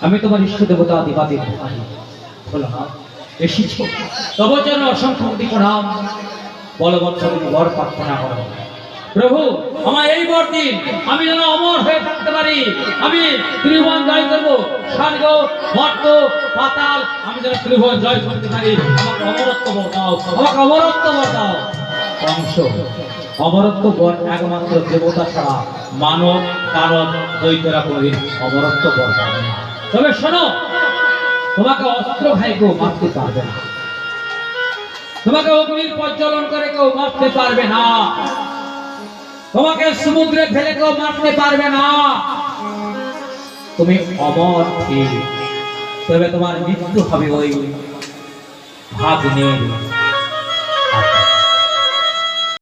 আমি তোমার ইষ্ট দেবতা দেবাদেব ভোলানাথ এসেছি তব যেন অসংখ্য প্রণাম বলবৎসরের বর প্রার্থনা করো প্রভু আমার এই বর দিন আমি যেন অমর হয়ে থাকতে পারি আমি ত্রিভুবন জয় করবো স্বর্গ মর্ত পাতাল আমি যেন ত্রিভুবন জয় করতে পারি আমাকে অমরত্ব বর দাও আমাকে অমরত্ব বর দাও কংস অমরত্ব বর একমাত্র দেবতা ছাড়া মানব দানব দৈত্যরা কোনদিন অমরত্ব বর পাবে না তবে শোনো তোমাকে অস্ত্র ভাই কেউ মারতে পারবে না তোমাকে অগ্নির প্রজ্বলন করে কেউ মারতে পারবে না তোমাকে সমুদ্রে ফেলে কেউ মারতে পারবে না তুমি অমর ঠিক তবে তোমার মৃত্যু হবে ওই ভাগ্নের